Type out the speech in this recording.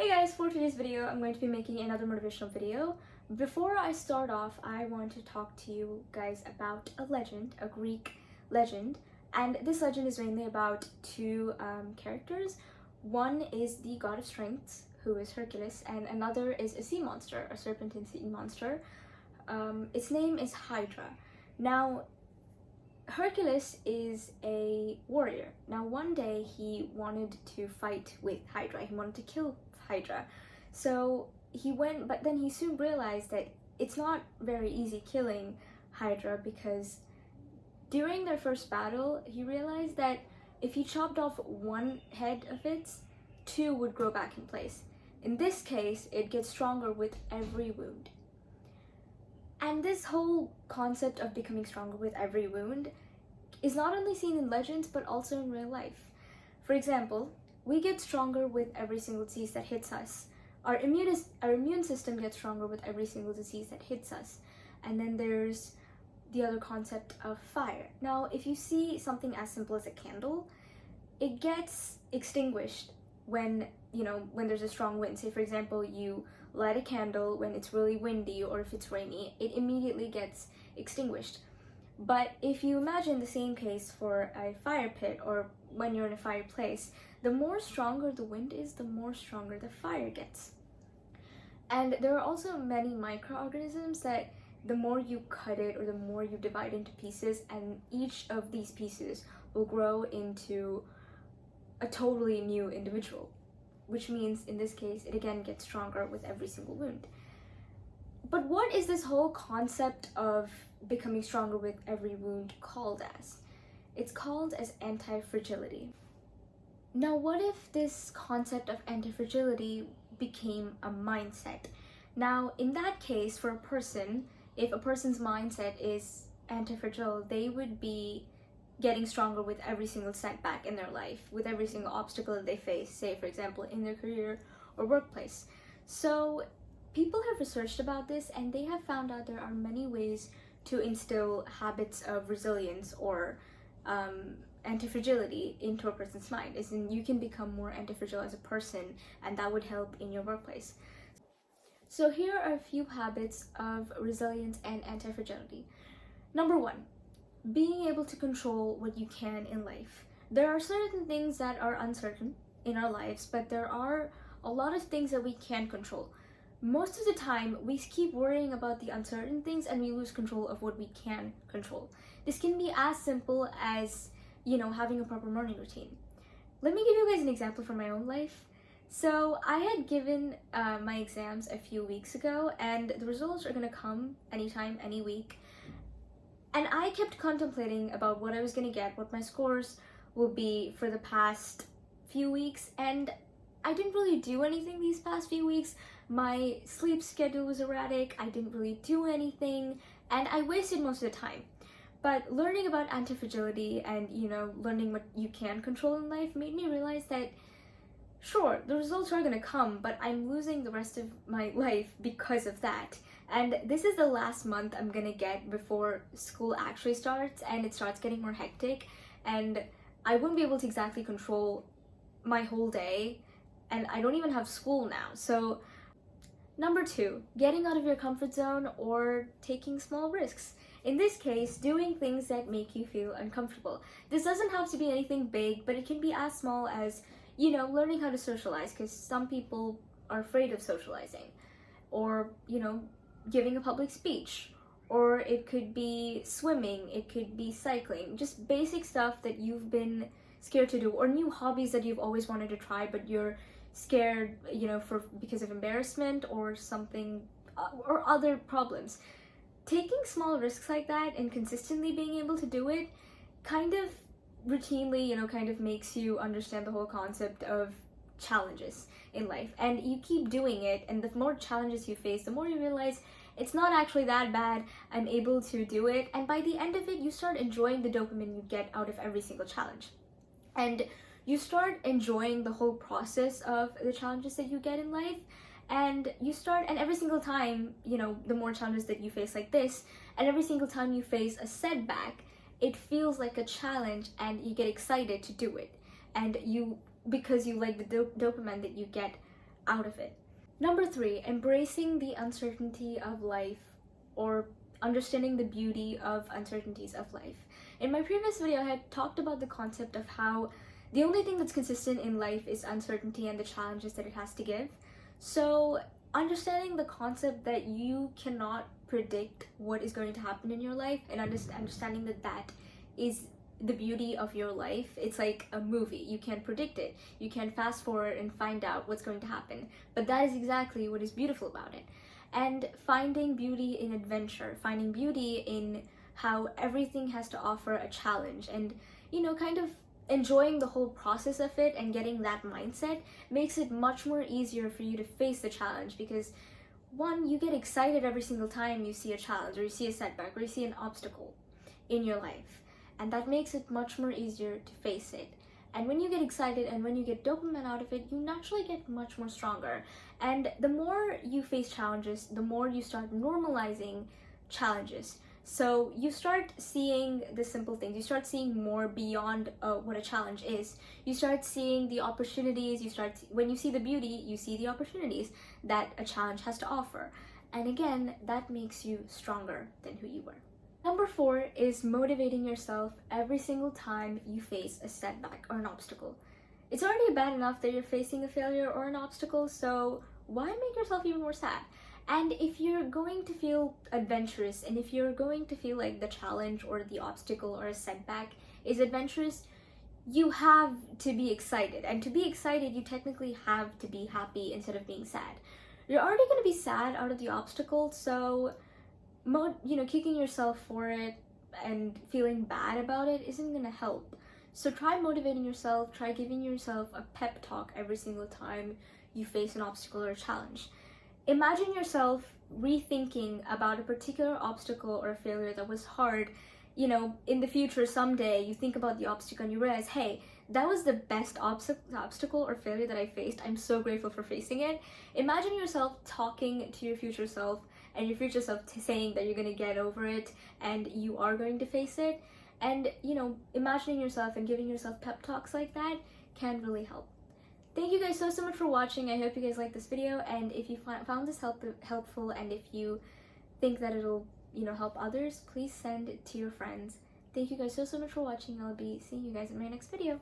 Hey guys, for today's video, I'm going to be making another motivational video. Before I start off, I want to talk to you guys about a legend, a Greek legend, and this legend is mainly about two characters. One is the god of strength, who is Hercules, and another is a sea monster, a serpentine sea monster. Its name is Hydra. Now, Hercules is a warrior. Now, one day he wanted to fight with Hydra. He wanted to kill Hydra. So he went, but then he soon realized that it's not very easy killing Hydra, because during their first battle, he realized that if he chopped off one head of it, two would grow back in place. In this case, it gets stronger with every wound. And this whole concept of becoming stronger with every wound is not only seen in legends, but also in real life. For example, we get stronger with every single disease that hits us. Our immune system gets stronger with every single disease that hits us. And then there's the other concept of fire. Now, if you see something as simple as a candle, it gets extinguished when there's a strong wind. Say, for example, you light a candle when it's really windy or if it's rainy, it immediately gets extinguished. But if you imagine the same case for a fire pit or when you're in a fireplace, the more stronger the wind is, the more stronger the fire gets. And there are also many microorganisms that the more you cut it or the more you divide into pieces, and each of these pieces will grow into a totally new individual, which means in this case, it again gets stronger with every single wound. But what is this whole concept of becoming stronger with every wound called as? It's called as anti-fragility. Now, what if this concept of anti-fragility became a mindset? Now, in that case, for a person, if a person's mindset is anti-fragile, they would be getting stronger with every single setback in their life, with every single obstacle that they face, say, for example, in their career or workplace. So people have researched about this, and they have found out there are many ways to instill habits of resilience or anti-fragility into a person's mind. As in, you can become more anti-fragile as a person, and that would help in your workplace. So here are a few habits of resilience and anti-fragility. Number one, being able to control what you can in life. There are certain things that are uncertain in our lives, but there are a lot of things that we can control. Most of the time, we keep worrying about the uncertain things and we lose control of what we can control. This can be as simple as, having a proper morning routine. Let me give you guys an example from my own life. So I had given my exams a few weeks ago, and the results are gonna come anytime, any week. And I kept contemplating about what I was gonna get, what my scores will be for the past few weeks, and I didn't really do anything these past few weeks. My sleep schedule was erratic, I didn't really do anything, and I wasted most of the time. But learning about anti-fragility and, learning what you can control in life made me realize that, sure, the results are gonna come, but I'm losing the rest of my life because of that. And this is the last month I'm gonna get before school actually starts, and it starts getting more hectic, and I wouldn't be able to exactly control my whole day, and I don't even have school now. So number two, getting out of your comfort zone or taking small risks. In this case, doing things that make you feel uncomfortable. This doesn't have to be anything big, but it can be as small as, learning how to socialize, because some people are afraid of socializing, or, giving a public speech, or it could be swimming, it could be cycling, just basic stuff that you've been scared to do, or new hobbies that you've always wanted to try, but you're scared, because of embarrassment or something, or other problems. Taking small risks like that and consistently being able to do it kind of routinely, kind of makes you understand the whole concept of challenges in life, and you keep doing it, and the more challenges you face, the more you realize it's not actually that bad, I'm able to do it, and by the end of it, you start enjoying the dopamine you get out of every single challenge, and you start enjoying the whole process of the challenges that you get in life, and every single time, the more challenges that you face like this, and every single time you face a setback, it feels like a challenge, and you get excited to do it, and because you like the dopamine that you get out of it. Number 3, embracing the uncertainty of life, or understanding the beauty of uncertainties of life. In my previous video, I had talked about the concept of how the only thing that's consistent in life is uncertainty and the challenges that it has to give. So understanding the concept that you cannot predict what is going to happen in your life, and understanding that that is the beauty of your life. It's like a movie. You can't predict it. You can fast forward and find out what's going to happen. But that is exactly what is beautiful about it. And finding beauty in adventure, finding beauty in how everything has to offer a challenge, and, you know, kind of enjoying the whole process of it and getting that mindset makes it much more easier for you to face the challenge, because one, you get excited every single time you see a challenge or you see a setback or you see an obstacle in your life, and that makes it much more easier to face it. And when you get excited and when you get dopamine out of it, you naturally get much more stronger. And the more you face challenges, the more you start normalizing challenges. So you start seeing the simple things. You start seeing more beyond what a challenge is. You start seeing the opportunities. When you see the beauty, you see the opportunities that a challenge has to offer. And again, that makes you stronger than who you were. Number 4 is motivating yourself every single time you face a setback or an obstacle. It's already bad enough that you're facing a failure or an obstacle, so why make yourself even more sad? And if you're going to feel adventurous, and if you're going to feel like the challenge or the obstacle or a setback is adventurous, you have to be excited. And to be excited, you technically have to be happy instead of being sad. You're already going to be sad out of the obstacle, so kicking yourself for it and feeling bad about it isn't going to help. So try motivating yourself, try giving yourself a pep talk every single time you face an obstacle or a challenge. Imagine yourself rethinking about a particular obstacle or failure that was hard. In the future, someday, you think about the obstacle and you realize, hey, that was the best obstacle or failure that I faced. I'm so grateful for facing it. Imagine yourself talking to your future self, and your future self saying that you're going to get over it and you are going to face it. And, imagining yourself and giving yourself pep talks like that can really help. Thank you guys so much for watching. I hope you guys liked this video, and if you found this helpful, and if you think that it'll help others, please send it to your friends. Thank you guys so much for watching. I'll be seeing you guys in my next video.